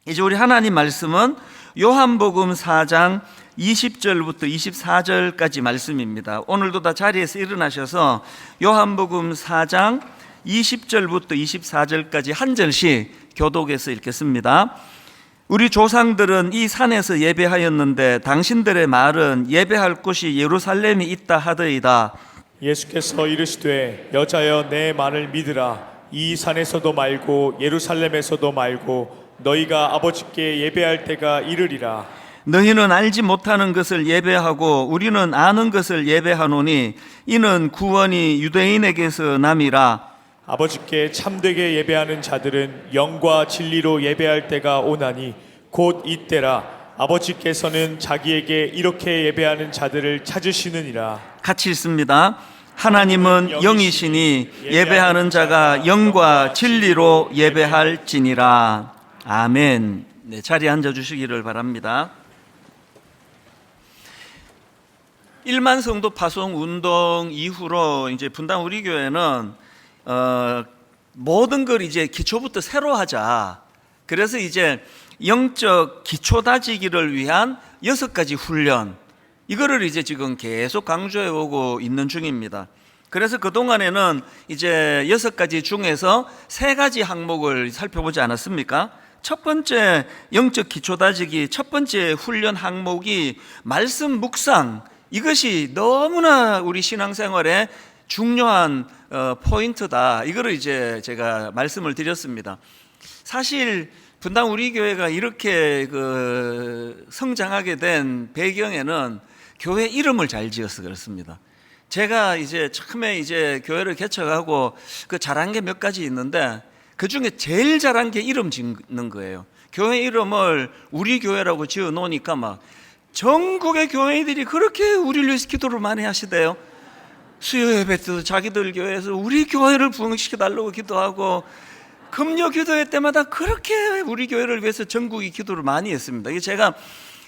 이제 우리 하나님 말씀은 요한복음 4장 20절부터 24절까지 말씀입니다. 오늘도 다 자리에서 일어나셔서 요한복음 4장 20절부터 24절까지 한 절씩 교독해서 읽겠습니다. 우리 조상들은 이 산에서 예배하였는데 당신들의 말은 예배할 곳이 예루살렘이 있다 하더이다. 예수께서 이르시되 여자여 내 말을 믿으라. 이 산에서도 말고 예루살렘에서도 말고 너희가 아버지께 예배할 때가 이르리라. 너희는 알지 못하는 것을 예배하고 우리는 아는 것을 예배하노니 이는 구원이 유대인에게서 남이라. 아버지께 참되게 예배하는 자들은 영과 진리로 예배할 때가 오나니 곧 이때라. 아버지께서는 자기에게 이렇게 예배하는 자들을 찾으시느니라. 같이 읽습니다. 하나님은 영이시니 예배하는 자가 영과 진리로 예배할지니라. 아멘. 네, 자리에 앉아주시기를 바랍니다. 1만 성도 파송 운동 이후로 이제 분당 우리 교회는 모든 걸 이제 기초부터 새로 하자. 그래서 이제 영적 기초 다지기를 위한 6가지 훈련, 이거를 이제 지금 계속 강조해 오고 있는 중입니다. 그래서 그동안에는 이제 6가지 중에서 3가지 항목을 살펴보지 않았습니까? 첫 번째 영적 기초 다지기, 첫 번째 훈련 항목이 말씀 묵상, 이것이 너무나 우리 신앙생활에 중요한 포인트다. 이거를 이제 제가 말씀을 드렸습니다. 사실 분당 우리 교회가 이렇게 성장하게 된 배경에는 교회 이름을 잘 지어서 그렇습니다. 제가 이제 처음에 이제 교회를 개척하고 잘한 게 몇 가지 있는데 그 중에 제일 잘한 게 이름 짓는 거예요. 교회 이름을 우리 교회라고 지어 놓으니까 막 전국의 교회들이 그렇게 우리를 위해서 기도를 많이 하시대요. 수요 예배 때도 자기들 교회에서 우리 교회를 부흥시켜 달라고 기도하고, 금요 기도회 때마다 그렇게 우리 교회를 위해서 전국이 기도를 많이 했습니다. 제가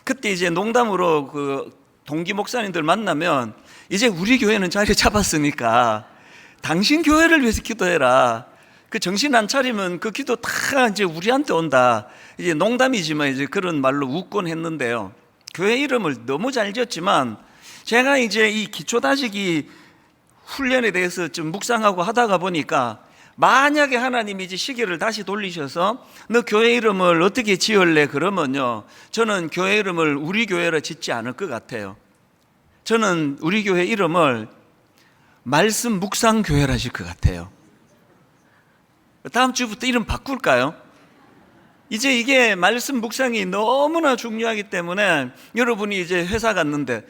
그때 이제 농담으로 동기 목사님들 만나면 이제 우리 교회는 자리 잡았으니까 당신 교회를 위해서 기도해라. 정신 안 차리면 그 기도 다 이제 우리한테 온다. 이제 농담이지만 이제 그런 말로 웃곤 했는데요. 교회 이름을 너무 잘 지었지만 제가 이제 이 기초 다지기 훈련에 대해서 좀 묵상하고 하다가 보니까 만약에 하나님이 이제 시계를 다시 돌리셔서 너 교회 이름을 어떻게 지을래? 그러면요, 저는 교회 이름을 우리 교회라 짓지 않을 것 같아요. 저는 우리 교회 이름을 말씀 묵상 교회라 질 것 같아요. 다음 주부터 이름 바꿀까요? 이제 이게 말씀 묵상이 너무나 중요하기 때문에 여러분이 이제 회사 갔는데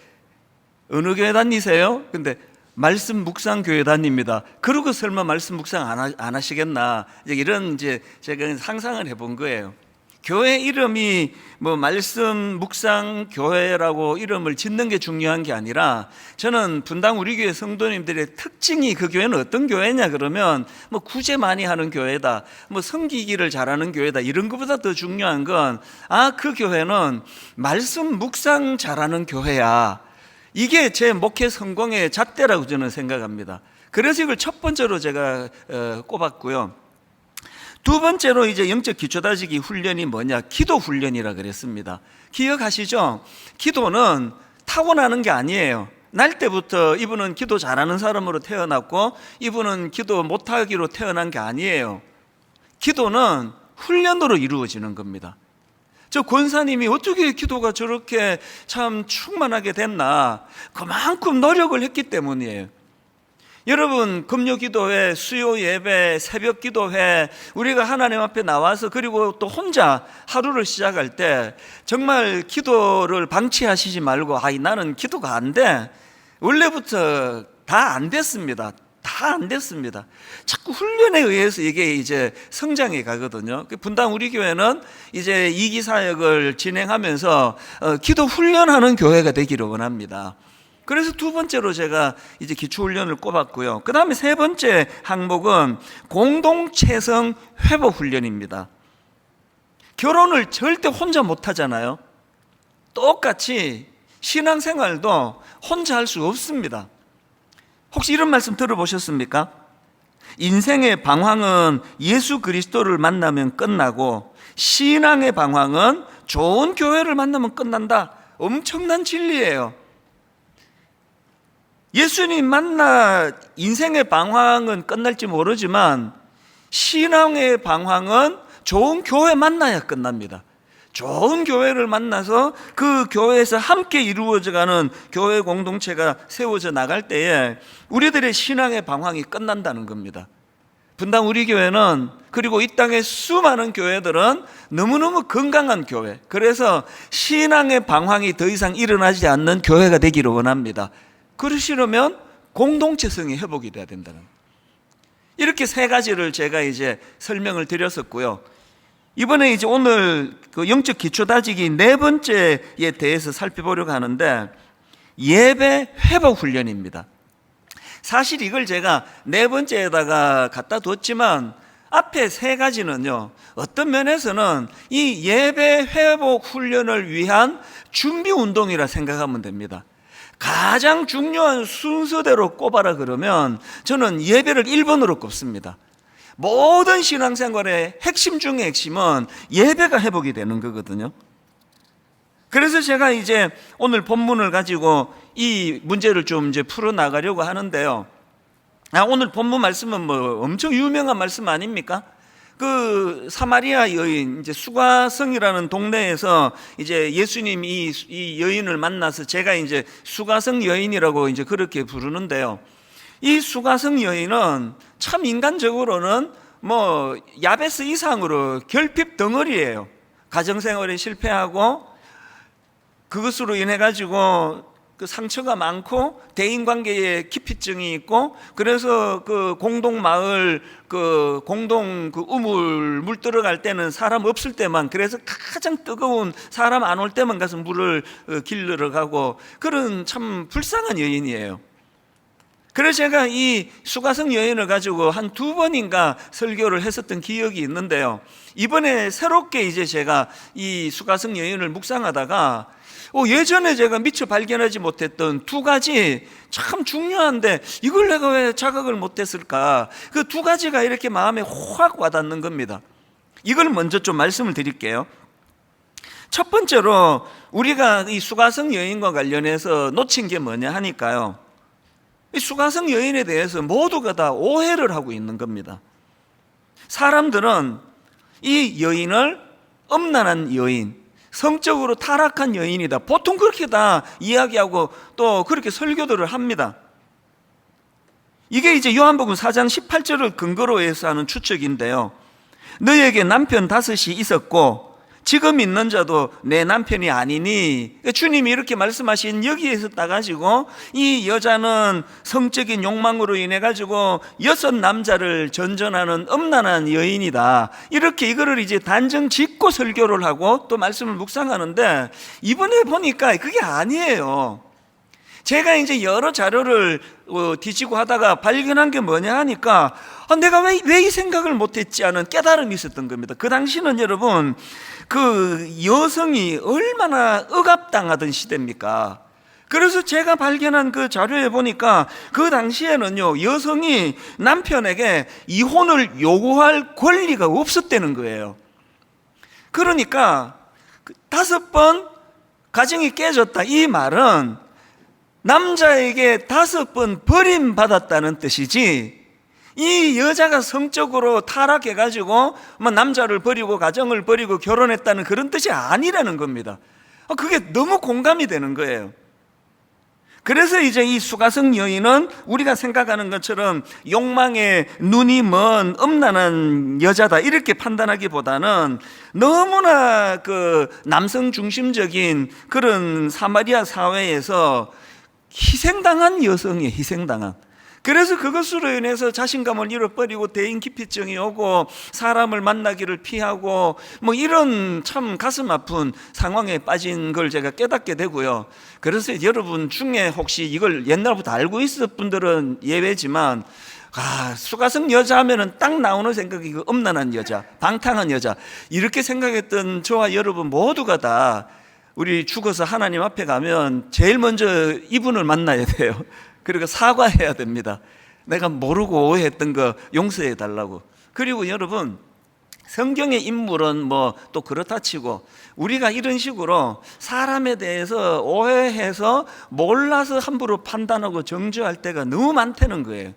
어느 교회 다니세요? 근데 말씀 묵상 교회 다닙니다. 그러고 설마 말씀 묵상 안 하시겠나? 이런 제가 상상을 해본 거예요. 교회 이름이 말씀 묵상 교회라고 이름을 짓는 게 중요한 게 아니라, 저는 분당 우리 교회 성도님들의 특징이, 그 교회는 어떤 교회냐 그러면 구제 많이 하는 교회다, 섬기기를 잘하는 교회다, 이런 것보다 더 중요한 건 그 교회는 말씀 묵상 잘하는 교회야. 이게 제 목회 성공의 잣대라고 저는 생각합니다. 그래서 이걸 첫 번째로 제가 꼽았고요. 두 번째로 이제 영적 기초 다지기 훈련이 뭐냐? 기도 훈련이라 그랬습니다. 기억하시죠? 기도는 타고나는 게 아니에요. 날 때부터 이분은 기도 잘하는 사람으로 태어났고 이분은 기도 못하기로 태어난 게 아니에요. 기도는 훈련으로 이루어지는 겁니다. 저 권사님이 어떻게 기도가 저렇게 참 충만하게 됐나? 그만큼 노력을 했기 때문이에요. 여러분, 금요 기도회, 수요 예배, 새벽 기도회, 우리가 하나님 앞에 나와서 그리고 또 혼자 하루를 시작할 때 정말 기도를 방치하시지 말고, 나는 기도가 안 돼. 원래부터 다 안 됐습니다. 다 안 됐습니다. 자꾸 훈련에 의해서 이게 이제 성장해 가거든요. 분당 우리 교회는 이제 이기 사역을 진행하면서 기도 훈련하는 교회가 되기를 원합니다. 그래서 두 번째로 제가 이제 기초훈련을 꼽았고요. 그 다음에 세 번째 항목은 공동체성 회복훈련입니다. 결혼을 절대 혼자 못 하잖아요. 똑같이 신앙생활도 혼자 할 수 없습니다. 혹시 이런 말씀 들어보셨습니까? 인생의 방황은 예수 그리스도를 만나면 끝나고 신앙의 방황은 좋은 교회를 만나면 끝난다. 엄청난 진리예요. 예수님 만나 인생의 방황은 끝날지 모르지만 신앙의 방황은 좋은 교회 만나야 끝납니다. 좋은 교회를 만나서 그 교회에서 함께 이루어져가는 교회 공동체가 세워져 나갈 때에 우리들의 신앙의 방황이 끝난다는 겁니다. 분당 우리 교회는, 그리고 이 땅의 수많은 교회들은 너무너무 건강한 교회, 그래서 신앙의 방황이 더 이상 일어나지 않는 교회가 되기를 원합니다. 그러시려면 공동체성이 회복이 돼야 된다는, 이렇게 세 가지를 제가 이제 설명을 드렸었고요. 이번에 이제 오늘 그 영적 기초 다지기 네 번째에 대해서 살펴보려고 하는데, 예배 회복 훈련입니다. 사실 이걸 제가 네 번째에다가 갖다 뒀지만 앞에 세 가지는요, 어떤 면에서는 이 예배 회복 훈련을 위한 준비 운동이라 생각하면 됩니다. 가장 중요한 순서대로 꼽아라 그러면 저는 예배를 1번으로 꼽습니다. 모든 신앙생활의 핵심 중의 핵심은 예배가 회복이 되는 거거든요. 그래서 제가 이제 오늘 본문을 가지고 이 문제를 좀 이제 풀어나가려고 하는데요. 오늘 본문 말씀은 뭐 엄청 유명한 말씀 아닙니까? 그 사마리아 여인, 이제 수가성이라는 동네에서 이제 예수님이 이 여인을 만나서, 제가 이제 수가성 여인이라고 이제 그렇게 부르는데요. 이 수가성 여인은 참 인간적으로는 뭐 야베스 이상으로 결핍 덩어리예요. 가정생활에 실패하고 그것으로 인해 가지고 그 상처가 많고 대인관계에 기피증이 있고, 그래서 그 공동 마을 그 공동 그 우물 물 들어갈 때는 사람 없을 때만, 그래서 가장 뜨거운 사람 안 올 때만 가서 물을 길러러 가고, 그런 참 불쌍한 여인이에요. 그래서 제가 이 수가성 여인을 가지고 한 두 번인가 설교를 했었던 기억이 있는데요. 이번에 새롭게 이제 제가 이 수가성 여인을 묵상하다가 예전에 제가 미처 발견하지 못했던 두 가지 참 중요한데 이걸 내가 왜 자각을 못했을까, 그 두 가지가 이렇게 마음에 확 와닿는 겁니다. 이걸 먼저 좀 말씀을 드릴게요. 첫 번째로 우리가 이 수가성 여인과 관련해서 놓친 게 뭐냐 하니까요, 이 수가성 여인에 대해서 모두가 다 오해를 하고 있는 겁니다. 사람들은 이 여인을 음란한 여인, 성적으로 타락한 여인이다, 보통 그렇게 다 이야기하고 또 그렇게 설교들을 합니다. 이게 이제 요한복음 4장 18절을 근거로 해서 하는 추측인데요. 너에게 남편 5이 있었고 지금 있는 자도 내 남편이 아니니, 주님이 이렇게 말씀하신 여기에서 따가지고 이 여자는 성적인 욕망으로 인해 가지고 6 남자를 전전하는 음란한 여인이다, 이렇게 이거를 이제 단정 짓고 설교를 하고 또 말씀을 묵상하는데, 이번에 보니까 그게 아니에요. 제가 이제 여러 자료를 뒤지고 하다가 발견한 게 뭐냐 하니까 내가 왜 이 생각을 못했지 하는 깨달음이 있었던 겁니다. 그 당시는 여러분, 그 여성이 얼마나 억압당하던 시대입니까? 그래서 제가 발견한 그 자료에 보니까 그 당시에는요, 여성이 남편에게 이혼을 요구할 권리가 없었다는 거예요. 그러니까 5번 가정이 깨졌다, 이 말은 남자에게 5번 버림받았다는 뜻이지, 이 여자가 성적으로 타락해가지고 남자를 버리고 가정을 버리고 결혼했다는 그런 뜻이 아니라는 겁니다. 그게 너무 공감이 되는 거예요. 그래서 이제 이 수가성 여인은 우리가 생각하는 것처럼 욕망에 눈이 먼 음란한 여자다, 이렇게 판단하기보다는 너무나 그 남성 중심적인 그런 사마리아 사회에서 희생당한 여성이에요, 희생당한. 그래서 그것으로 인해서 자신감을 잃어버리고 대인기피증이 오고 사람을 만나기를 피하고 뭐 이런 참 가슴 아픈 상황에 빠진 걸 제가 깨닫게 되고요. 그래서 여러분 중에 혹시 이걸 옛날부터 알고 있을 분들은 예외지만, 수가성 여자 하면은 딱 나오는 생각이 그 음란한 여자, 방탕한 여자, 이렇게 생각했던 저와 여러분 모두가 다 우리 죽어서 하나님 앞에 가면 제일 먼저 이분을 만나야 돼요. 그리고 사과해야 됩니다. 내가 모르고 오해했던 거 용서해 달라고. 그리고 여러분, 성경의 인물은 뭐 또 그렇다 치고 우리가 이런 식으로 사람에 대해서 오해해서 몰라서 함부로 판단하고 정죄할 때가 너무 많다는 거예요.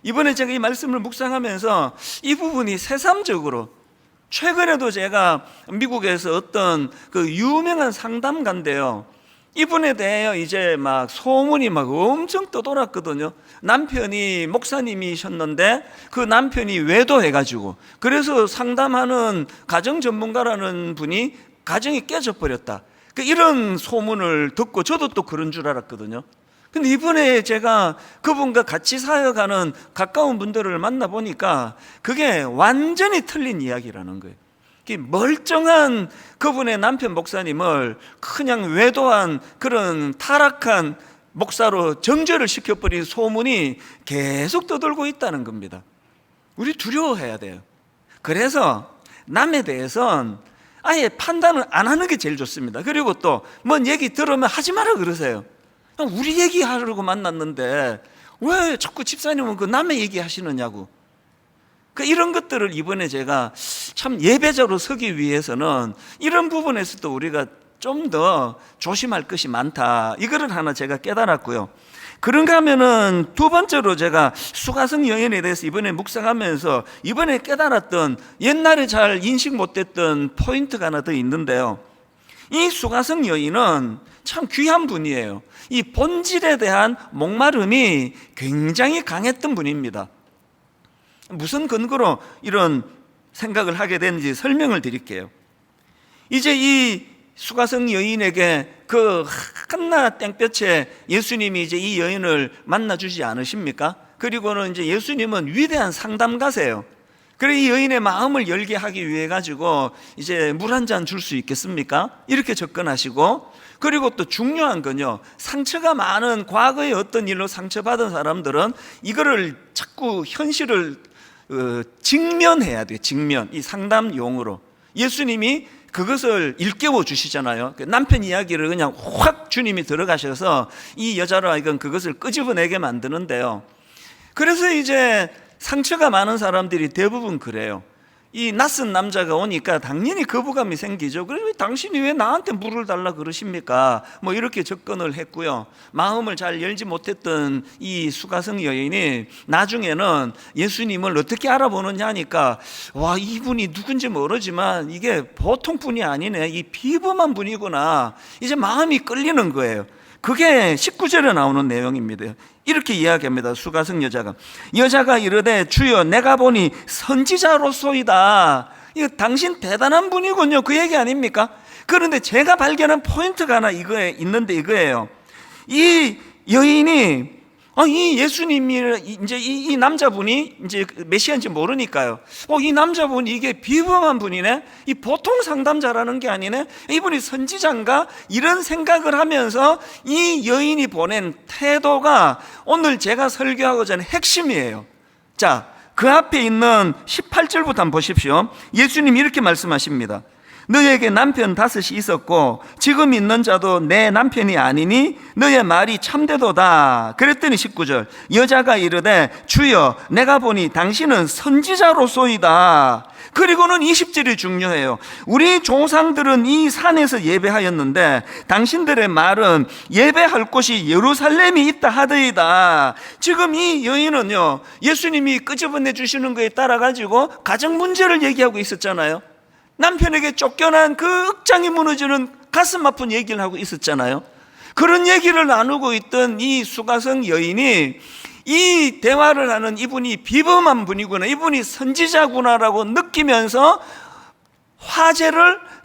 이번에 제가 이 말씀을 묵상하면서 이 부분이 새삼적으로, 최근에도 제가 미국에서 어떤 그 유명한 상담가인데요, 이분에 대하여 이제 막 소문이 막 엄청 떠돌았거든요. 남편이 목사님이셨는데 그 남편이 외도해가지고, 그래서 상담하는 가정 전문가라는 분이 가정이 깨져버렸다, 이런 소문을 듣고 저도 또 그런 줄 알았거든요. 근데 이번에 제가 그분과 같이 사역하는 가까운 분들을 만나보니까 그게 완전히 틀린 이야기라는 거예요. 멀쩡한 그분의 남편 목사님을 그냥 외도한 그런 타락한 목사로 정죄를 시켜버린 소문이 계속 떠돌고 있다는 겁니다. 우리 두려워해야 돼요. 그래서 남에 대해서는 아예 판단을 안 하는 게 제일 좋습니다. 그리고 또 뭔 얘기 들으면 하지 마라 그러세요. 우리 얘기하려고 만났는데 왜 자꾸 집사님은 그 남의 얘기 하시느냐고. 이런 것들을 이번에 제가 참 예배자로 서기 위해서는 이런 부분에서도 우리가 좀 더 조심할 것이 많다, 이거를 하나 제가 깨달았고요. 그런가 하면은 두 번째로 제가 수가성 여인에 대해서 이번에 묵상하면서 이번에 깨달았던, 옛날에 잘 인식 못했던 포인트가 하나 더 있는데요. 이 수가성 여인은 참 귀한 분이에요. 이 본질에 대한 목마름이 굉장히 강했던 분입니다. 무슨 근거로 이런 생각을 하게 되는지 설명을 드릴게요. 이제 이 수가성 여인에게 그 한나 땡볕에 예수님이 이제 이 여인을 만나주지 않으십니까? 그리고는 이제 예수님은 위대한 상담가세요. 그래 이 여인의 마음을 열게 하기 위해 가지고 이제 물 한 잔 줄 수 있겠습니까? 이렇게 접근하시고, 그리고 또 중요한 건요, 상처가 많은 과거에 어떤 일로 상처받은 사람들은 이거를 자꾸 현실을 직면해야 돼요. 직면. 이 상담용으로 예수님이 그것을 일깨워 주시잖아요. 남편 이야기를 그냥 확 주님이 들어가셔서 이 여자로 하여금 그것을 끄집어내게 만드는데요. 그래서 이제 상처가 많은 사람들이 대부분 그래요. 이 낯선 남자가 오니까 당연히 거부감이 생기죠. 그래서 당신이 왜 나한테 물을 달라 그러십니까? 뭐 이렇게 접근을 했고요. 마음을 잘 열지 못했던 이 수가성 여인이 나중에는 예수님을 어떻게 알아보느냐 하니까, 와, 이분이 누군지 모르지만 이게 보통 분이 아니네, 이 비범한 분이구나, 이제 마음이 끌리는 거예요. 그게 19절에 나오는 내용입니다. 이렇게 이야기합니다. 수가성 여자가 이르되 주여 내가 보니 선지자로소이다. 이거 당신 대단한 분이군요, 그 얘기 아닙니까? 그런데 제가 발견한 포인트가 하나 있는데 이거예요. 이 여인이 이 예수님이 이제 이 남자분이 이제 메시아인지 모르니까요. 이 남자분이 이게 비범한 분이네, 이 보통 상담자라는 게 아니네, 이분이 선지자인가, 이런 생각을 하면서 이 여인이 보낸 태도가 오늘 제가 설교하고자 하는 핵심이에요. 자, 그 앞에 있는 18절부터 한번 보십시오. 예수님이 이렇게 말씀하십니다. 너에게 남편 5이 있었고 지금 있는 자도 내 남편이 아니니 너의 말이 참되도다. 그랬더니 19절 여자가 이르되 주여 내가 보니 당신은 선지자로소이다. 그리고는 20절이 중요해요. 우리 조상들은 이 산에서 예배하였는데 당신들의 말은 예배할 곳이 예루살렘이 있다 하더이다. 지금 이 여인은요, 예수님이 끄집어내 주시는 거에 따라 가지고 가정 문제를 얘기하고 있었잖아요. 남편에게 쫓겨난 그 억장이 무너지는 가슴 아픈 얘기를 하고 있었잖아요. 그런 얘기를 나누고 있던 이 수가성 여인이 이 대화를 하는 이분이 비범한 분이구나, 이분이 선지자구나라고 느끼면서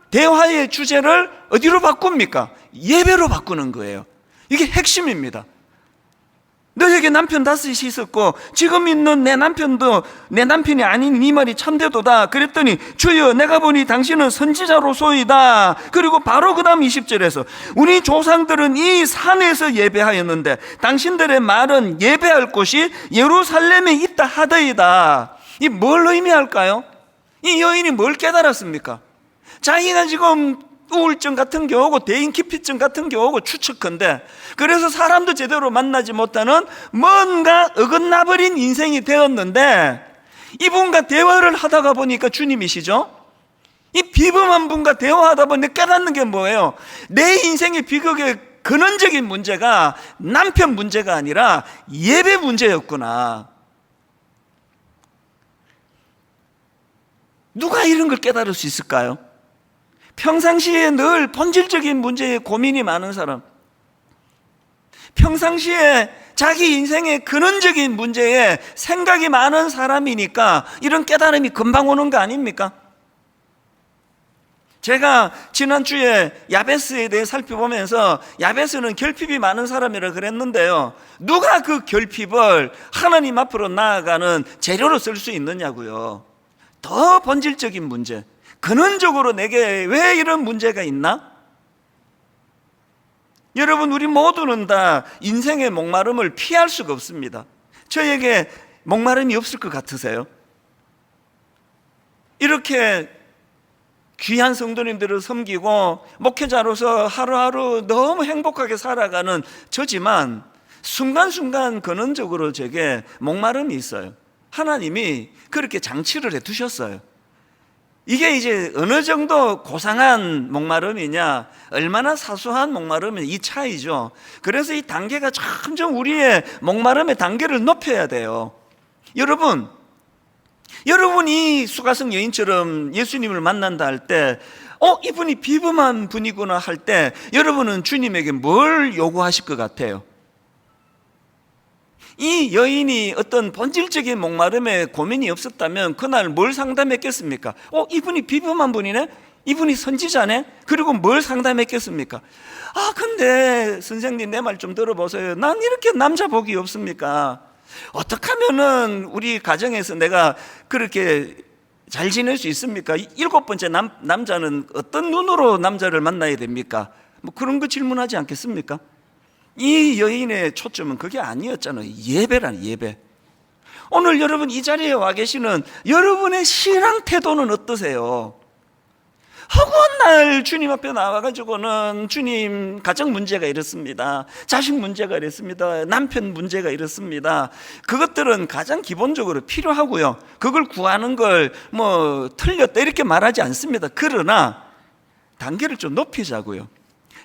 대화의 주제를 어디로 바꿉니까? 예배로 바꾸는 거예요. 이게 핵심입니다. 너에게 남편 5이 있었고 지금 있는 내 남편도 내 남편이 아닌 네 말이 참되도다. 그랬더니 주여 내가 보니 당신은 선지자로소이다. 그리고 바로 그 다음 20절에서 우리 조상들은 이 산에서 예배하였는데 당신들의 말은 예배할 곳이 예루살렘에 있다 하더이다. 이 뭘 의미할까요? 이 여인이 뭘 깨달았습니까? 자기가 지금 우울증 같은 게 오고 대인기피증 같은 게 오고 추측컨대 그래서 사람도 제대로 만나지 못하는 뭔가 어긋나버린 인생이 되었는데 이분과 대화를 하다가 보니까 주님이시죠. 이 비범한 분과 대화하다 보니 깨닫는 게 뭐예요? 내 인생의 비극의 근원적인 문제가 남편 문제가 아니라 예배 문제였구나. 누가 이런 걸 깨달을 수 있을까요? 평상시에 늘 본질적인 문제에 고민이 많은 사람, 평상시에 자기 인생의 근원적인 문제에 생각이 많은 사람이니까 이런 깨달음이 금방 오는 거 아닙니까? 제가 지난주에 야베스에 대해 살펴보면서 야베스는 결핍이 많은 사람이라 그랬는데요, 누가 그 결핍을 하나님 앞으로 나아가는 재료로 쓸 수 있느냐고요. 더 본질적인 문제, 근원적으로 내게 왜 이런 문제가 있나? 여러분, 우리 모두는 다 인생의 목마름을 피할 수가 없습니다. 저에게 목마름이 없을 것 같으세요? 이렇게 귀한 성도님들을 섬기고 목회자로서 하루하루 너무 행복하게 살아가는 저지만 순간순간 근원적으로 제게 목마름이 있어요. 하나님이 그렇게 장치를 해두셨어요. 이게 이제 어느 정도 고상한 목마름이냐, 얼마나 사소한 목마름이냐, 이 차이죠. 그래서 이 단계가 점점 우리의 목마름의 단계를 높여야 돼요. 여러분이 수가성 여인처럼 예수님을 만난다 할 때, 이분이 비범한 분이구나 할 때 여러분은 주님에게 뭘 요구하실 것 같아요? 이 여인이 어떤 본질적인 목마름에 고민이 없었다면 그날 뭘 상담했겠습니까? 이분이 비범한 분이네? 이분이 선지자네? 그리고 뭘 상담했겠습니까? 근데 선생님 내 말 좀 들어보세요. 난 이렇게 남자 복이 없습니까? 어떻게 하면은 우리 가정에서 내가 그렇게 잘 지낼 수 있습니까? 7번째 남자는 어떤 눈으로 남자를 만나야 됩니까? 뭐 그런 거 질문하지 않겠습니까? 이 여인의 초점은 그게 아니었잖아요. 예배란 예배. 오늘 여러분 이 자리에 와 계시는 여러분의 신앙 태도는 어떠세요? 허구한 날 주님 앞에 나와가지고는 주님 가정 문제가 이렇습니다, 자식 문제가 이렇습니다, 남편 문제가 이렇습니다. 그것들은 가장 기본적으로 필요하고요, 그걸 구하는 걸 뭐 틀렸다 이렇게 말하지 않습니다. 그러나 단계를 좀 높이자고요.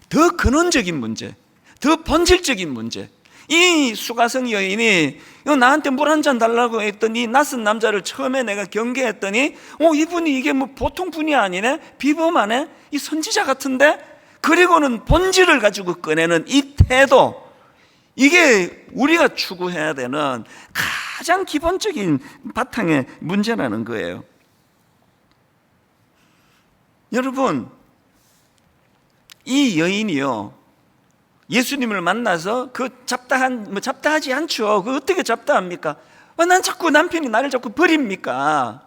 더 근원적인 문제, 더 본질적인 문제. 이 수가성 여인이 나한테 물 한 잔 달라고 했더니 낯선 남자를 처음에 내가 경계했더니 이분이 이게 뭐 보통 분이 아니네, 비범하네, 이 선지자 같은데, 그리고는 본질을 가지고 꺼내는 이 태도, 이게 우리가 추구해야 되는 가장 기본적인 바탕의 문제라는 거예요. 여러분, 이 여인이요, 예수님을 만나서 잡다하지 않죠. 그 어떻게 잡다합니까? 난 자꾸 남편이 나를 자꾸 버립니까?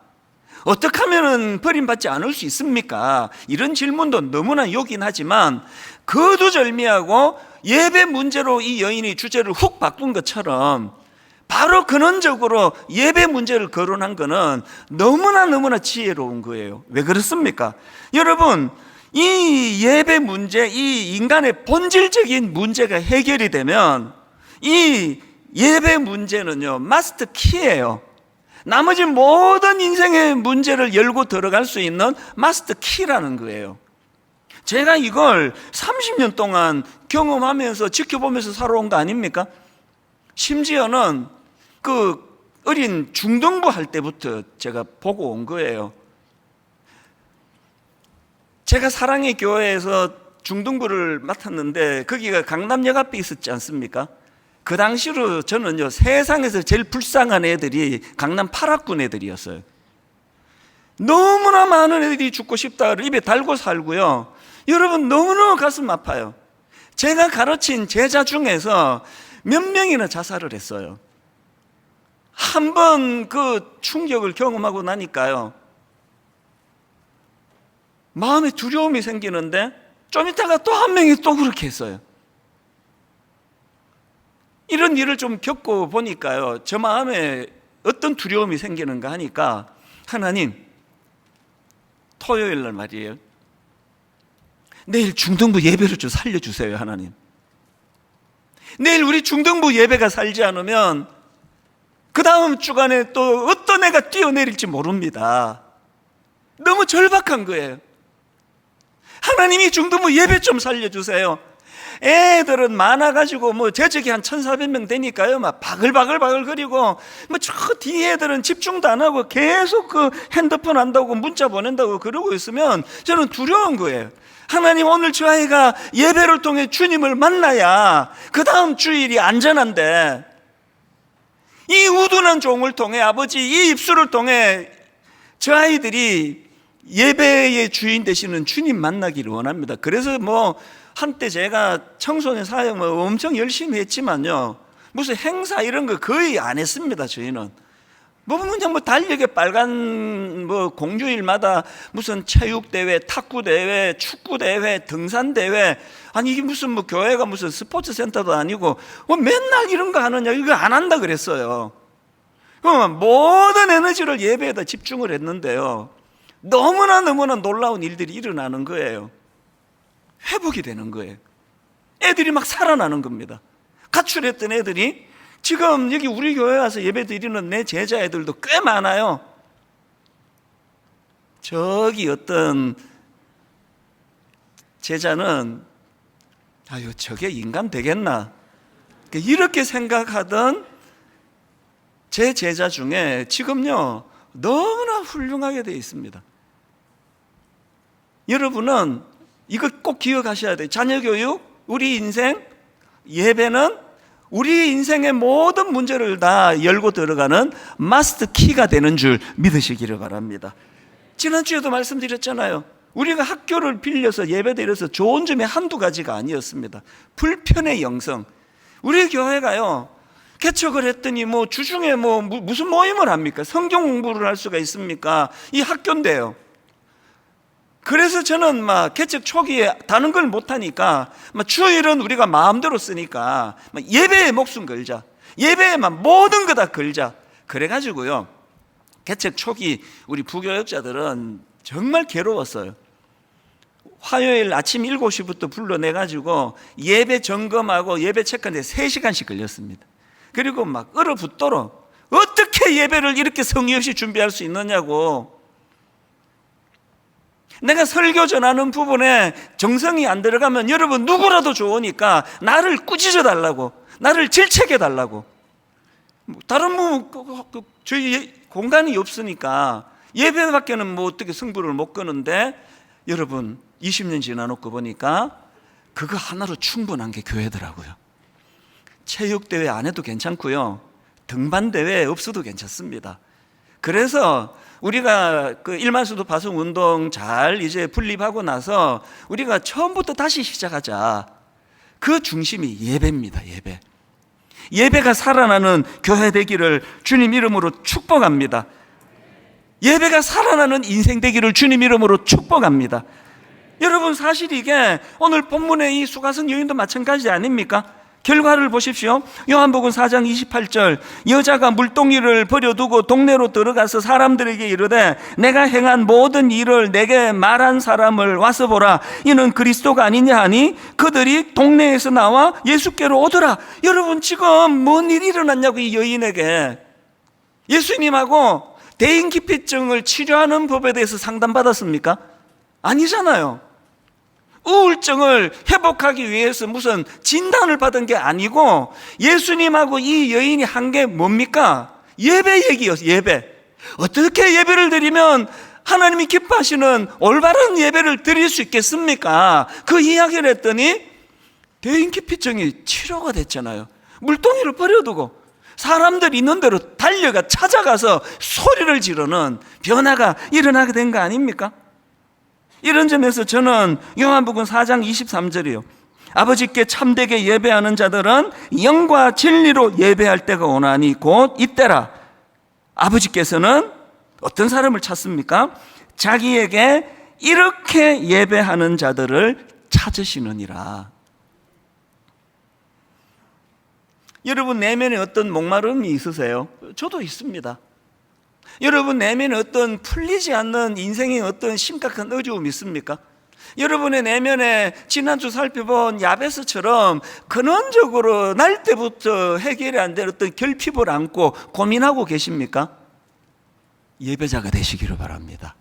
어떻게 하면 버림받지 않을 수 있습니까? 이런 질문도 너무나 요긴 하지만 거두절미하고 예배 문제로 이 여인이 주제를 훅 바꾼 것처럼 바로 근원적으로 예배 문제를 거론한 거는 너무나 지혜로운 거예요. 왜 그렇습니까? 여러분, 이 예배 문제, 이 인간의 본질적인 문제가 해결이 되면 이 예배 문제는요, 마스터 키예요. 나머지 모든 인생의 문제를 열고 들어갈 수 있는 마스터 키라는 거예요. 제가 이걸 30년 동안 경험하면서 지켜보면서 살아온 거 아닙니까? 심지어는 그 어린 중등부 할 때부터 제가 보고 온 거예요. 제가 사랑의 교회에서 중등부를 맡았는데 거기가 강남역 앞에 있었지 않습니까? 그 당시로 저는요, 세상에서 제일 불쌍한 애들이 강남 8학군 애들이었어요. 너무나 많은 애들이 죽고 싶다를 입에 달고 살고요, 여러분 너무너무 가슴 아파요. 제가 가르친 제자 중에서 몇 명이나 자살을 했어요. 한 번 그 충격을 경험하고 나니까요, 마음에 두려움이 생기는데 좀 있다가 또 한 명이 또 그렇게 했어요. 이런 일을 좀 겪고 보니까요, 저 마음에 어떤 두려움이 생기는가 하니까, 하나님, 토요일 날 말이에요, 내일 중등부 예배를 좀 살려주세요, 하나님. 내일 우리 중등부 예배가 살지 않으면 그 다음 주간에 또 어떤 애가 뛰어내릴지 모릅니다. 너무 절박한 거예요. 하나님이 중등부 예배 좀 살려주세요. 애들은 많아가지고 뭐 재직이 한 1,400명 되니까요, 막 바글바글 거리고, 뭐 저 뒤에 애들은 집중도 안 하고 계속 그 핸드폰 한다고 문자 보낸다고 그러고 있으면 저는 두려운 거예요. 하나님, 오늘 저 아이가 예배를 통해 주님을 만나야 그 다음 주일이 안전한데, 이 우둔한 종을 통해, 아버지 이 입술을 통해 저 아이들이 예배의 주인 되시는 주님 만나기를 원합니다. 그래서 뭐 한때 제가 청소년 사역을 엄청 열심히 했지만요, 무슨 행사 이런 거 거의 안 했습니다. 저희는 그냥 달력에 빨간 공휴일마다 무슨 체육대회, 탁구대회, 축구대회, 등산대회, 아니 이게 무슨 교회가 무슨 스포츠 센터도 아니고 맨날 이런 거 하느냐, 이거 안 한다 그랬어요. 모든 에너지를 예배에다 집중을 했는데요, 너무나 놀라운 일들이 일어나는 거예요. 회복이 되는 거예요. 애들이 막 살아나는 겁니다. 가출했던 애들이 지금 여기 우리 교회 와서 예배 드리는 내 제자 애들도 꽤 많아요. 저기 어떤 제자는 아유 저게 인간 되겠나 이렇게 생각하던 제 제자 중에 지금요 너무나 훌륭하게 되어 있습니다. 여러분은 이거 꼭 기억하셔야 돼요. 자녀교육, 우리 인생, 예배는 우리 인생의 모든 문제를 다 열고 들어가는 마스터 키가 되는 줄 믿으시기를 바랍니다. 지난주에도 말씀드렸잖아요. 우리가 학교를 빌려서 예배 드려서 좋은 점이 한두 가지가 아니었습니다. 불편의 영성. 우리 교회가요, 개척을 했더니 주중에 무슨 모임을 합니까? 성경 공부를 할 수가 있습니까? 이 학교인데요. 그래서 저는 개척 초기에 다른 걸 못하니까 주일은 우리가 마음대로 쓰니까 예배에 목숨 걸자, 예배에만 모든 거 다 걸자. 그래가지고요, 개척 초기 우리 부교역자들은 정말 괴로웠어요. 화요일 아침 7시부터 불러내가지고 예배 점검하고 예배 체크하는데 3시간씩 걸렸습니다. 그리고 얼어붙도록 어떻게 예배를 이렇게 성의 없이 준비할 수 있느냐고. 내가 설교 전하는 부분에 정성이 안 들어가면 여러분 누구라도 좋으니까 나를 꾸짖어 달라고, 나를 질책해 달라고. 다른 저희 공간이 없으니까 예배밖에는 어떻게 승부를 못 거는데, 여러분 20년 지나놓고 보니까 그거 하나로 충분한 게 교회더라고요. 체육대회 안 해도 괜찮고요, 등반대회 없어도 괜찮습니다. 그래서 우리가 그 일만수도 파송 운동 잘 이제 분립하고 나서 우리가 처음부터 다시 시작하자. 그 중심이 예배입니다. 예배가 살아나는 교회 되기를 주님 이름으로 축복합니다. 예배가 살아나는 인생 되기를 주님 이름으로 축복합니다. 여러분, 사실 이게 오늘 본문의 이 수가성 여인도 마찬가지 아닙니까? 결과를 보십시오. 요한복음 4장 28절, 여자가 물동이를 버려두고 동네로 들어가서 사람들에게 이르되 내가 행한 모든 일을 내게 말한 사람을 와서 보라, 이는 그리스도가 아니냐 하니 그들이 동네에서 나와 예수께로 오더라. 여러분, 지금 뭔 일이 일어났냐고. 이 여인에게 예수님하고 대인기피증을 치료하는 법에 대해서 상담받았습니까? 아니잖아요. 우울증을 회복하기 위해서 무슨 진단을 받은 게 아니고 예수님하고 이 여인이 한 게 뭡니까? 예배 얘기였어요. 예배. 어떻게 예배를 드리면 하나님이 기뻐하시는 올바른 예배를 드릴 수 있겠습니까? 그 이야기를 했더니 대인기피증이 치료가 됐잖아요. 물동이를 버려두고 사람들 있는 대로 달려가 찾아가서 소리를 지르는 변화가 일어나게 된 거 아닙니까? 이런 점에서 저는 요한복음 4장 23절이요, 아버지께 참되게 예배하는 자들은 영과 진리로 예배할 때가 오나니 곧 이때라. 아버지께서는 어떤 사람을 찾습니까? 자기에게 이렇게 예배하는 자들을 찾으시느니라. 여러분 내면에 어떤 목마름이 있으세요? 저도 있습니다. 여러분 내면에 어떤 풀리지 않는 인생의 어떤 심각한 어려움이 있습니까? 여러분의 내면에 지난주 살펴본 야베스처럼 근원적으로 날 때부터 해결이 안 되는 어떤 결핍을 안고 고민하고 계십니까? 예배자가 되시기를 바랍니다.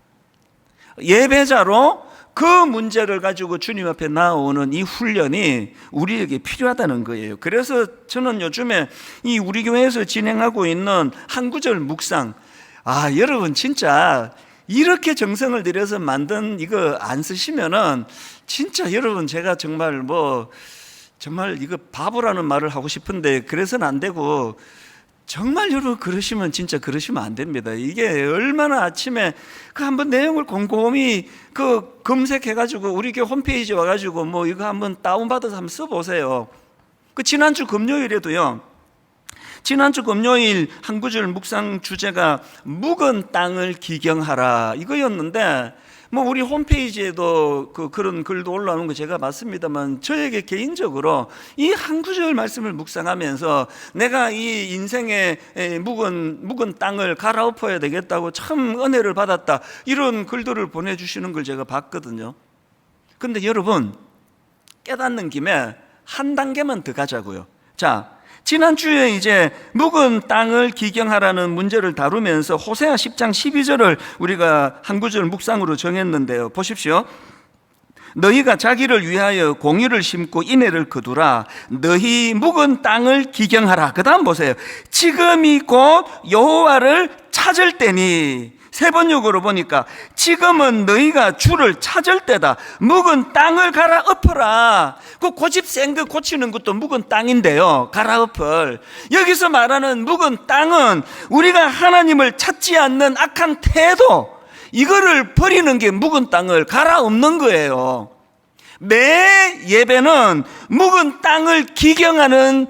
예배자로 그 문제를 가지고 주님 앞에 나오는 이 훈련이 우리에게 필요하다는 거예요. 그래서 저는 요즘에 이 우리 교회에서 진행하고 있는 한 구절 묵상, 여러분 진짜 이렇게 정성을 들여서 만든 이거 안 쓰시면은 진짜 여러분 제가 정말 이거 바보라는 말을 하고 싶은데 그래서는 안 되고, 정말 여러분 그러시면 진짜 그러시면 안 됩니다. 이게 얼마나 아침에 그 한번 내용을 곰곰이 그 검색해가지고 우리 교회 홈페이지에 와가지고 이거 한번 다운받아서 한번 써보세요. 그 지난주 금요일에도요, 지난주 금요일 한 구절 묵상 주제가 묵은 땅을 기경하라 이거였는데, 우리 홈페이지에도 그런 글도 올라오는 거 제가 봤습니다만, 저에게 개인적으로 이 한 구절 말씀을 묵상하면서 내가 이 인생의 묵은 땅을 갈아엎어야 되겠다고 참 은혜를 받았다, 이런 글들을 보내주시는 걸 제가 봤거든요. 근데 여러분, 깨닫는 김에 한 단계만 더 가자고요. 자, 지난주에 이제 묵은 땅을 기경하라는 문제를 다루면서 호세아 10장 12절을 우리가 한 구절 묵상으로 정했는데요. 보십시오. 너희가 자기를 위하여 공의를 심고 인애를 거두라. 너희 묵은 땅을 기경하라. 그 다음 보세요. 지금이 곧 여호와를 찾을 때니. 세 번역으로 보니까 지금은 너희가 주를 찾을 때다. 묵은 땅을 갈아엎어라. 그 고집 센 거 고치는 것도 묵은 땅인데요, 갈아엎을. 여기서 말하는 묵은 땅은 우리가 하나님을 찾지 않는 악한 태도, 이거를 버리는 게 묵은 땅을 갈아엎는 거예요. 매 예배는 묵은 땅을 기경하는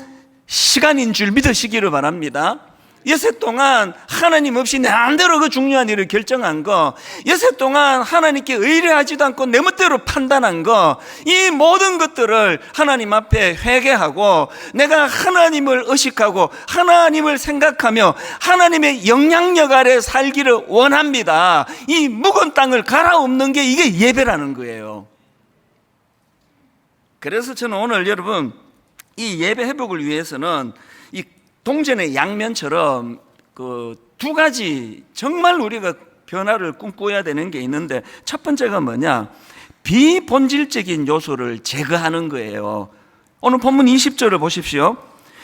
시간인 줄 믿으시기를 바랍니다. 여세 동안 하나님 없이 내 마음대로 그 중요한 일을 결정한 거, 여세 동안 하나님께 의뢰하지도 않고 내 멋대로 판단한 거, 이 모든 것들을 하나님 앞에 회개하고 내가 하나님을 의식하고 하나님을 생각하며 하나님의 영향력 아래 살기를 원합니다. 이 묵은 땅을 갈아엎는 게 이게 예배라는 거예요. 그래서 저는 오늘 여러분 이 예배 회복을 위해서는 이 동전의 양면처럼 그 두 가지 정말 우리가 변화를 꿈꿔야 되는 게 있는데, 첫 번째가 뭐냐? 비본질적인 요소를 제거하는 거예요. 오늘 본문 20절을 보십시오.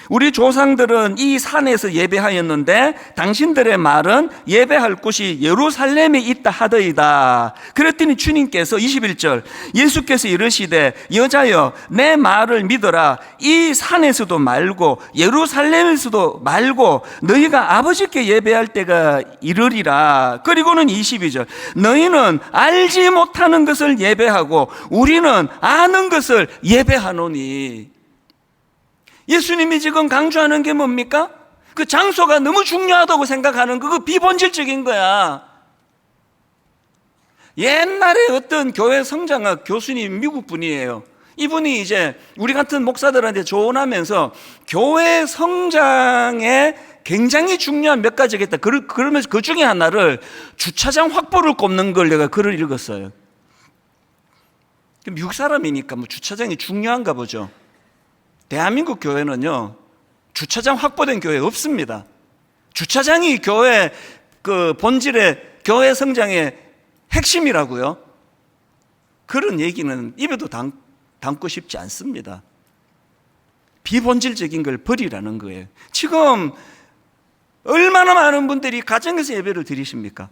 우리 조상들은 이 산에서 예배하였는데 당신들의 말은 예배할 곳이 예루살렘에 있다 하더이다. 그랬더니 주님께서 21절 예수께서 이르시되 여자여 내 말을 믿어라. 이 산에서도 말고 예루살렘에서도 말고 너희가 아버지께 예배할 때가 이르리라. 그리고는 22절 너희는 알지 못하는 것을 예배하고 우리는 아는 것을 예배하노니. 예수님이 지금 강조하는 게 뭡니까? 그 장소가 너무 중요하다고 생각하는 거, 그 비본질적인 거야. 옛날에 어떤 교회 성장학 교수님, 미국 분이에요. 이분이 이제 우리 같은 목사들한테 조언하면서 교회 성장에 굉장히 중요한 몇 가지겠다. 그러면서 그 중에 하나를 주차장 확보를 꼽는 걸 내가 글을 읽었어요. 미국 사람이니까 주차장이 중요한가 보죠. 대한민국 교회는요, 주차장 확보된 교회 없습니다. 주차장이 교회 그 본질의 교회 성장의 핵심이라고요. 그런 얘기는 입에도 담고 싶지 않습니다. 비본질적인 걸 버리라는 거예요. 지금 얼마나 많은 분들이 가정에서 예배를 드리십니까?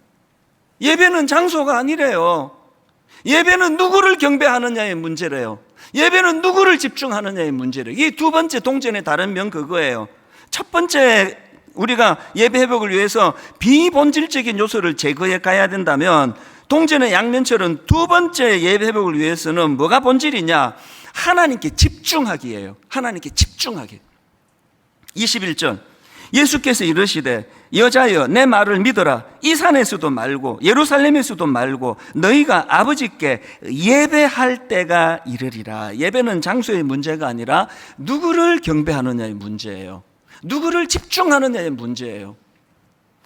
예배는 장소가 아니래요. 예배는 누구를 경배하느냐의 문제래요. 예배는 누구를 집중하느냐의 문제래요. 이 두 번째 동전의 다른 면 그거예요. 첫 번째, 우리가 예배 회복을 위해서 비본질적인 요소를 제거해 가야 된다면, 동전의 양면처럼 두 번째 예배 회복을 위해서는 뭐가 본질이냐? 하나님께 집중하기예요. 하나님께 집중하기. 21절 예수께서 이르시되 여자여 내 말을 믿어라. 이 산에서도 말고 예루살렘에서도 말고 너희가 아버지께 예배할 때가 이르리라. 예배는 장소의 문제가 아니라 누구를 경배하느냐의 문제예요. 누구를 집중하느냐의 문제예요.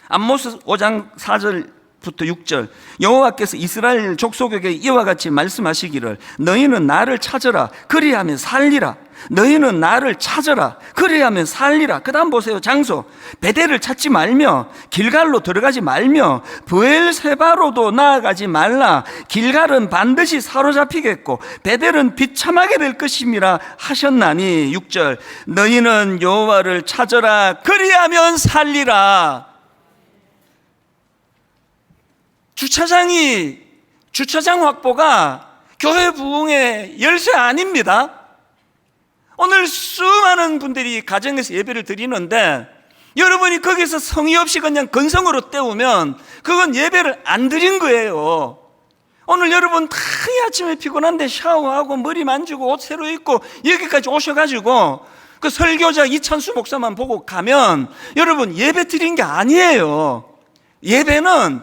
암모스 5장 4절 부터 6절, 여호와께서 이스라엘 족속에게 이와 같이 말씀하시기를 너희는 나를 찾으라 그리하면 살리라. 너희는 나를 찾으라 그리하면 살리라. 그 다음 보세요. 장소, 베델을 찾지 말며 길갈로 들어가지 말며 브엘세바로도 나아가지 말라. 길갈은 반드시 사로잡히겠고 베델은 비참하게 될 것임이라 하셨나니. 6절, 너희는 여호와를 찾으라 그리하면 살리라. 주차장 확보가 교회 부흥의 열쇠 아닙니다. 오늘 수많은 분들이 가정에서 예배를 드리는데 여러분이 거기서 성의 없이 그냥 건성으로 때우면 그건 예배를 안 드린 거예요. 오늘 여러분 다 아침에 피곤한데 샤워하고 머리 만지고 옷 새로 입고 여기까지 오셔가지고 그 설교자 이찬수 목사만 보고 가면 여러분 예배 드린 게 아니에요. 예배는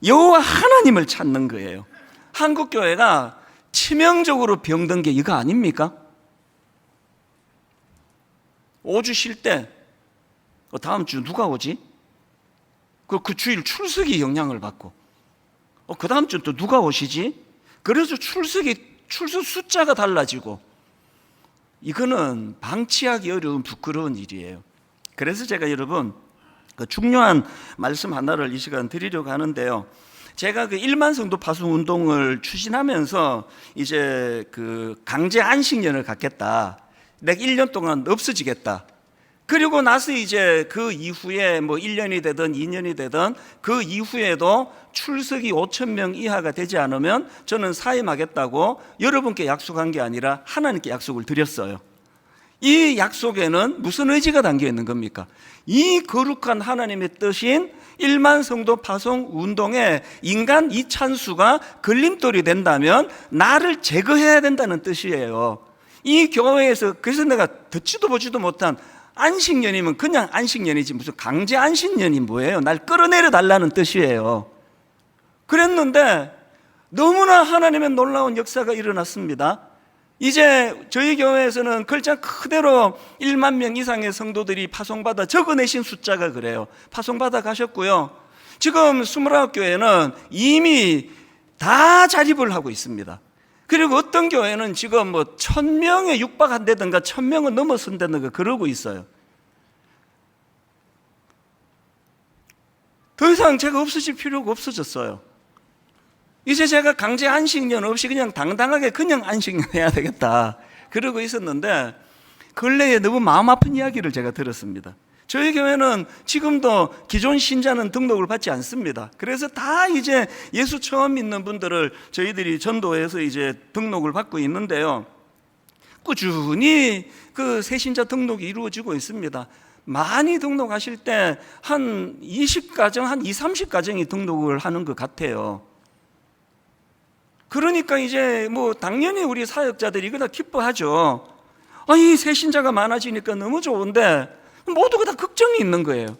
여호와 하나님을 찾는 거예요. 한국 교회가 치명적으로 병든 게 이거 아닙니까? 5주 쉴 때 다음 주 누가 오지? 그 주일 출석이 영향을 받고 그 다음 주 또 누가 오시지? 그래서 출석 숫자가 달라지고 이거는 방치하기 어려운 부끄러운 일이에요. 그래서 제가 여러분 그 중요한 말씀 하나를 이 시간 드리려고 하는데요. 제가 그 1만 성도 파송 운동을 추진하면서 이제 그 강제 안식년을 갖겠다. 내가 1년 동안 없어지겠다. 그리고 나서 이제 그 이후에 뭐 1년이 되든 2년이 되든 그 이후에도 출석이 5,000명 이하가 되지 않으면 저는 사임하겠다고 여러분께 약속한 게 아니라 하나님께 약속을 드렸어요. 이 약속에는 무슨 의지가 담겨 있는 겁니까? 이 거룩한 하나님의 뜻인 1만 성도 파송 운동에 인간 이찬수가 걸림돌이 된다면 나를 제거해야 된다는 뜻이에요. 이 교회에서 그래서 내가 듣지도 보지도 못한 안식년이면 그냥 안식년이지 무슨 강제 안식년이 뭐예요? 날 끌어내려 달라는 뜻이에요. 그랬는데 너무나 하나님의 놀라운 역사가 일어났습니다. 이제 저희 교회에서는 글자 그대로 1만 명 이상의 성도들이 파송받아 적어내신 숫자가 그래요. 파송받아 가셨고요. 지금 29교회는 이미 다 자립을 하고 있습니다. 그리고 어떤 교회는 지금 뭐 1,000명에 육박한다든가 1,000명은 넘어선다든가 그러고 있어요. 더 이상 제가 없어질 필요가 없어졌어요. 이제 제가 강제 안식년 없이 그냥 당당하게 그냥 안식년 해야 되겠다 그러고 있었는데 근래에 너무 마음 아픈 이야기를 제가 들었습니다. 저희 교회는 지금도 기존 신자는 등록을 받지 않습니다. 그래서 다 이제 예수 처음 믿는 분들을 저희들이 전도해서 이제 등록을 받고 있는데요. 꾸준히 그 새신자 등록이 이루어지고 있습니다. 많이 등록하실 때 한 20가정, 한 20, 30가정이 등록을 하는 것 같아요. 그러니까 이제 뭐 당연히 우리 사역자들이 이거 다 기뻐하죠. 이 새신자가 많아지니까 너무 좋은데 모두가 다 걱정이 있는 거예요.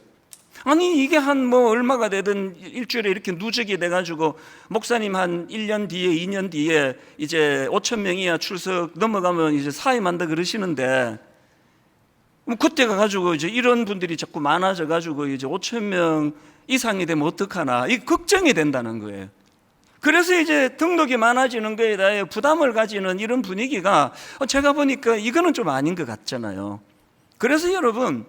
아니 이게 한 뭐 얼마가 되든 일주일에 이렇게 누적이 돼가지고 목사님 한 1년 뒤에 2년 뒤에 이제 5,000명 이하 출석 넘어가면 이제 사임한다 그러시는데 뭐 그때 가가지고 이제 이런 분들이 자꾸 많아져가지고 이제 5,000명 이상이 되면 어떡하나 이 걱정이 된다는 거예요. 그래서 이제 등록이 많아지는 거에 대해 부담을 가지는 이런 분위기가 제가 보니까 이거는 좀 아닌 것 같잖아요. 그래서 여러분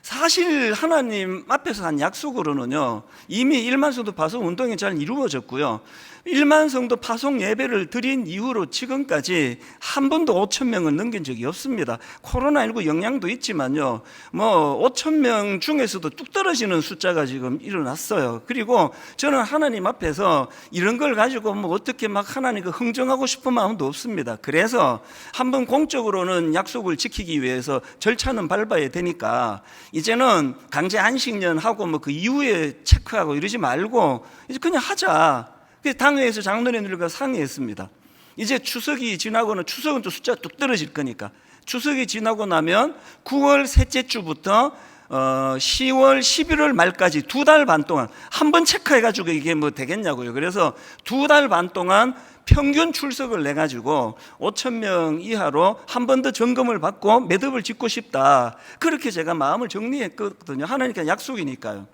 사실 하나님 앞에서 한 약속으로는요 이미 1만 성도 파송 운동이 잘 이루어졌고요 1만 성도 파송 예배를 드린 이후로 지금까지 한 번도 5,000명을 넘긴 적이 없습니다. 코로나19 영향도 있지만요 뭐 5,000명 중에서도 뚝 떨어지는 숫자가 지금 일어났어요. 그리고 저는 하나님 앞에서 이런 걸 가지고 뭐 어떻게 막 하나님을 흥정하고 싶은 마음도 없습니다. 그래서 한번 공적으로는 약속을 지키기 위해서 절차는 밟아야 되니까 이제는 강제 안식년 하고 뭐 그 이후에 체크하고 이러지 말고 이제 그냥 하자. 당회에서 장로님들과 상의했습니다. 이제 추석이 지나고는 추석은 또 숫자가 뚝 떨어질 거니까 추석이 지나고 나면 9월 셋째 주부터 10월 11월 말까지 2달 반 동안 한 번 체크해가지고 이게 뭐 되겠냐고요. 그래서 2달 반 동안 평균 출석을 내가지고 5,000명 이하로 한 번 더 점검을 받고 매듭을 짓고 싶다. 그렇게 제가 마음을 정리했거든요. 하나님께 약속이니까요.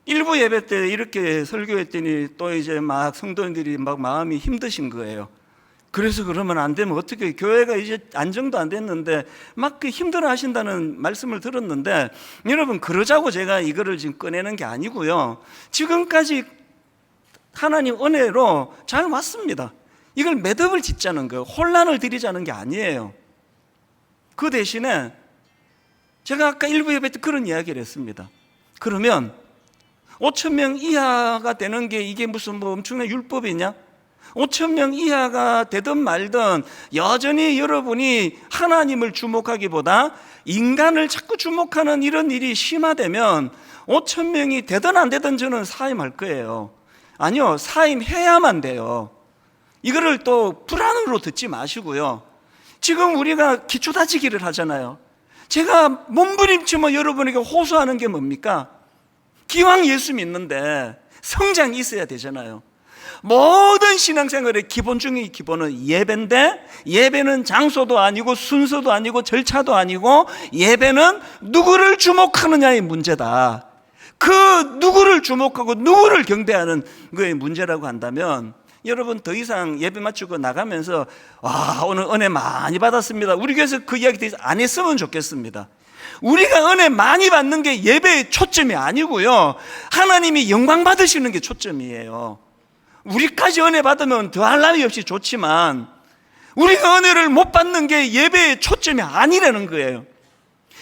일부 예배 때 이렇게 설교했더니 또 이제 막 성도님들이 막 마음이 힘드신 거예요. 그래서 그러면 안 되면 어떻게, 교회가 이제 안정도 안 됐는데 막 그 힘들어 하신다는 말씀을 들었는데, 여러분 그러자고 제가 이거를 지금 꺼내는 게 아니고요. 지금까지 하나님 은혜로 잘 왔습니다. 이걸 매듭을 짓자는 거예요. 혼란을 드리자는 게 아니에요. 그 대신에 제가 아까 일부 예배 때 그런 이야기를 했습니다. 그러면 5,000명 이하가 되는 게 이게 무슨 뭐 엄청난 율법이냐? 5,000명 이하가 되든 말든 여전히 여러분이 하나님을 주목하기보다 인간을 자꾸 주목하는 이런 일이 심화되면 5,000명이 되든 안 되든 저는 사임할 거예요. 아니요, 사임해야만 돼요. 이거를 또 불안으로 듣지 마시고요. 지금 우리가 기초다지기를 하잖아요. 제가 몸부림치며 여러분에게 호소하는 게 뭡니까? 기왕 예수 믿는데 성장이 있어야 되잖아요. 모든 신앙생활의 기본 중의 기본은 예배인데, 예배는 장소도 아니고 순서도 아니고 절차도 아니고, 예배는 누구를 주목하느냐의 문제다. 그 누구를 주목하고 누구를 경배하는 거의 문제라고 한다면, 여러분 더 이상 예배 마치고 나가면서 와, 오늘 은혜 많이 받았습니다, 우리 교회에서 그 이야기 더 이상 안 했으면 좋겠습니다. 우리가 은혜 많이 받는 게 예배의 초점이 아니고요, 하나님이 영광 받으시는 게 초점이에요. 우리까지 은혜 받으면 더할 나위 없이 좋지만 우리가 은혜를 못 받는 게 예배의 초점이 아니라는 거예요.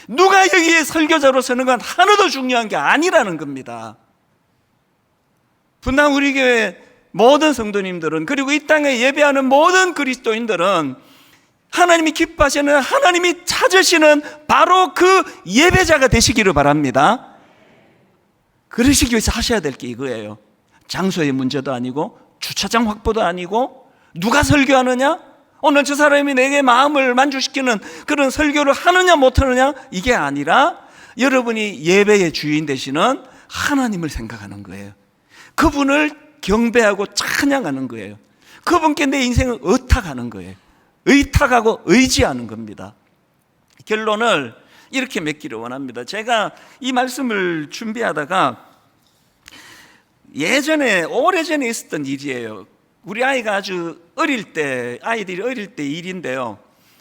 누가 여기에 설교자로 서는 건 하나도 중요한 게 아니라는 겁니다. 분당 우리 교회 모든 성도님들은, 그리고 이 땅에 예배하는 모든 그리스도인들은 하나님이 기뻐하시는, 하나님이 찾으시는 바로 그 예배자가 되시기를 바랍니다. 그러시기 위해서 하셔야 될 게 이거예요. 장소의 문제도 아니고 주차장 확보도 아니고 누가 설교하느냐, 오늘 저 사람이 내게 마음을 만족시키는 그런 설교를 하느냐 못하느냐, 이게 아니라 여러분이 예배의 주인 되시는 하나님을 생각하는 거예요. 그분을 경배하고 찬양하는 거예요. 그분께 내 인생을 의탁하는 거예요. 의탁하고 의지하는 겁니다. 결론을 이렇게 맺기를 원합니다. 제가 이 말씀을 준비하다가 예전에, 오래전에 있었던 일이에요. 우리 아이가 아주 어릴 때, 아이들이 어릴 때 일인데요.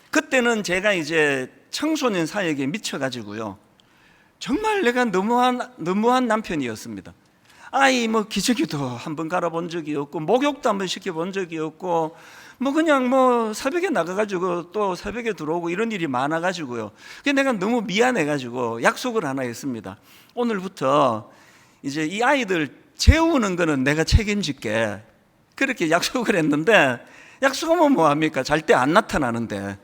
그때는 제가 이제 청소년 사역에 미쳐가지고요, 정말 내가 너무한 남편이었습니다. 아이 뭐 기저귀도 한번 갈아본 적이 없고, 목욕도 한번 시켜본 적이 없고, 뭐 그냥 뭐 새벽에 나가가지고 또 새벽에 들어오고 이런 일이 많아가지고요. 그래서 내가 너무 미안해가지고 약속을 하나 했습니다. 오늘부터 이제 이 아이들 재우는 거는 내가 책임질게, 그렇게 약속을 했는데, 약속하면 뭐합니까? 잘 때 안 나타나는데,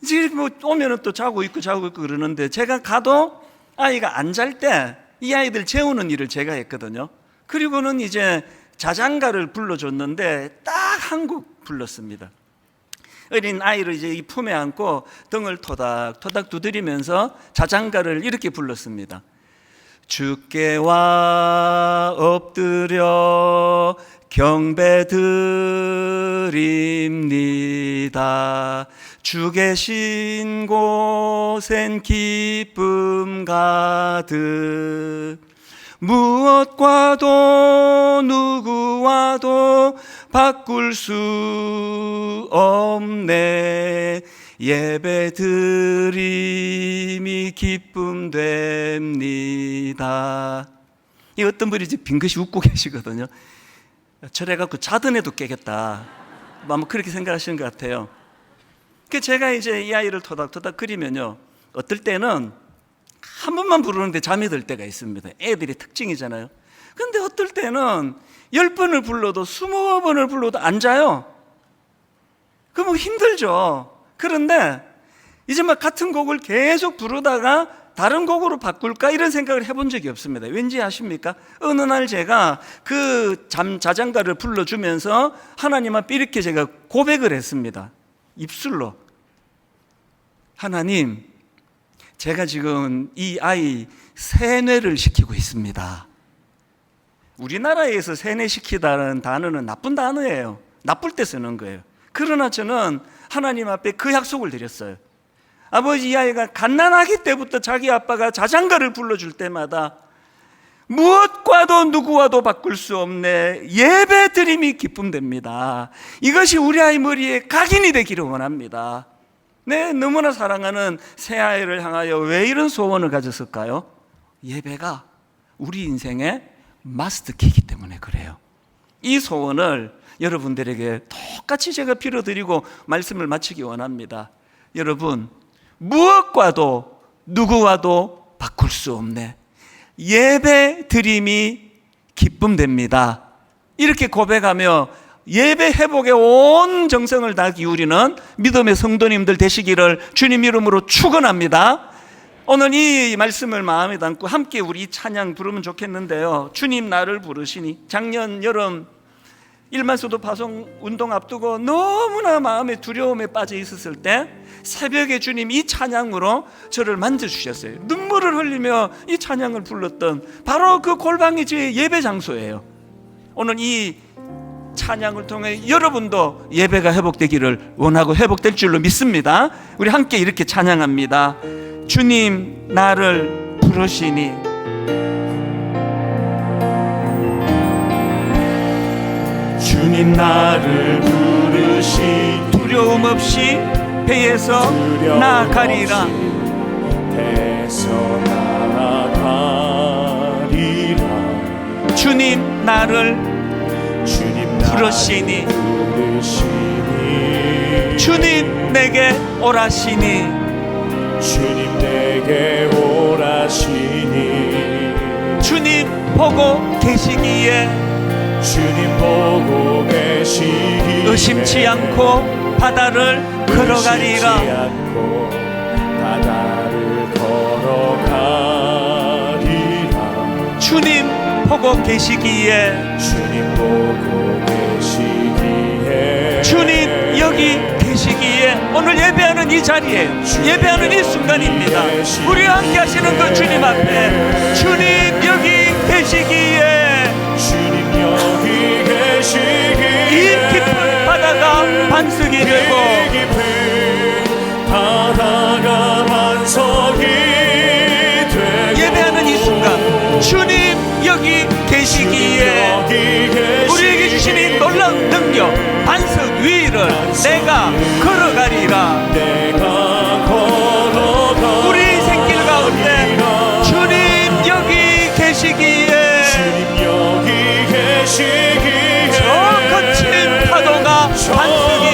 이제 뭐 오면은 또 자고 있고 그러는데, 제가 가도 아이가 안 잘 때 이 아이들 재우는 일을 제가 했거든요. 그리고는 이제 자장가를 불러줬는데 딱 한 곡 불렀습니다. 어린 아이를 이제 이 품에 안고 등을 토닥토닥 두드리면서 자장가를 이렇게 불렀습니다. 주께와 엎드려 경배드립니다. 주 계신 곳엔 기쁨 가득, 무엇과도 누구와도 바꿀 수 없네. 예배드림이 기쁨 됩니다. 이 어떤 분이 이제 빙긋이 웃고 계시거든요. 저래갖고 자던해도 깨겠다, 아마 그렇게 생각하시는 것 같아요. 제가 이제 이 아이를 토닥토닥 그리면요, 어떨 때는 한 번만 부르는데 잠이 들 때가 있습니다. 애들의 특징이잖아요. 근데 어떨 때는 10번을 불러도 20번을 불러도 안 자요. 그럼 힘들죠. 그런데 이제 막 같은 곡을 계속 부르다가 다른 곡으로 바꿀까 이런 생각을 해본 적이 없습니다. 왠지 아십니까? 어느 날 제가 그 자장가를 불러주면서 하나님 앞에 이렇게 제가 고백을 했습니다. 입술로. 하나님, 제가 지금 이 아이 세뇌를 시키고 있습니다. 우리나라에서 세뇌시키다는 단어는 나쁜 단어예요. 나쁠 때 쓰는 거예요. 그러나 저는 하나님 앞에 그 약속을 드렸어요. 아버지, 이 아이가 갓난아기 때부터 자기 아빠가 자장가를 불러줄 때마다 무엇과도 누구와도 바꿀 수 없네 예배 드림이 기쁨됩니다. 이것이 우리 아이 머리에 각인이 되기를 원합니다. 네, 너무나 사랑하는 새아이를 향하여 왜 이런 소원을 가졌을까요? 예배가 우리 인생의 마스터키이기 때문에 그래요. 이 소원을 여러분들에게 똑같이 제가 빌어드리고 말씀을 마치기 원합니다. 여러분, 무엇과도 누구와도 바꿀 수 없네 예배 드림이 기쁨됩니다. 이렇게 고백하며 예배 회복에 온 정성을 다 기울이는 믿음의 성도님들 되시기를 주님 이름으로 축원합니다. 오늘 이 말씀을 마음에 담고 함께 우리 이 찬양 부르면 좋겠는데요. 주님 나를 부르시니. 작년 여름 일만수도 파송 운동 앞두고 너무나 마음의 두려움에 빠져 있었을 때 새벽에 주님 이 찬양으로 저를 만져주셨어요. 눈물을 흘리며 이 찬양을 불렀던 바로 그 골방이 제 예배 장소예요. 오늘 이 찬양을 통해 여러분도 예배가 회복되기를 원하고 회복될 줄로 믿습니다. 우리 함께 이렇게 찬양합니다. 주님 나를 부르시니. 주님 나를 부르시니 두려움 없이 배에서 나아가리라. 배에서 나아가리라. 주님 나를 부르시니. 주님 내게 오라시니. 주님 내게 오라시니. 주님 보고 계시기에. 주님 보고 계시기에 의심치 않고 바다를 걸어가리라. 의심치 않고 바다를 걸어가리라. 주님 보고 계시기에. 주님 보고 계시기에 주님 여기 계시기에. 오늘 예배하는 이 자리에 예배하는 이 순간입니다. 우리와 함께 하시는 그 주님 앞에 주님 여기 계시기에. 주님 여기 계시기에 이 깊은 바다가 반석이 되고 이 깊은 바다가 반석이 되고 예배하는 이 순간 주님 여기 계시기에 우리에게 주신 이 놀라운 능력 반석 위를 내가 걸어가리라. 우리 생길 가운데 주님 여기 계시기에 저 거친 파도가 반석이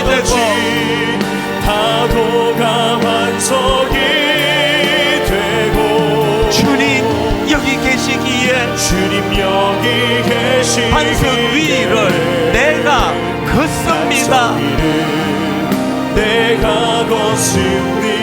되고 주님 여기 계시기에 주님 여기 계시기에 반석 위를 내가 걷습니다. 내가 걷습니다.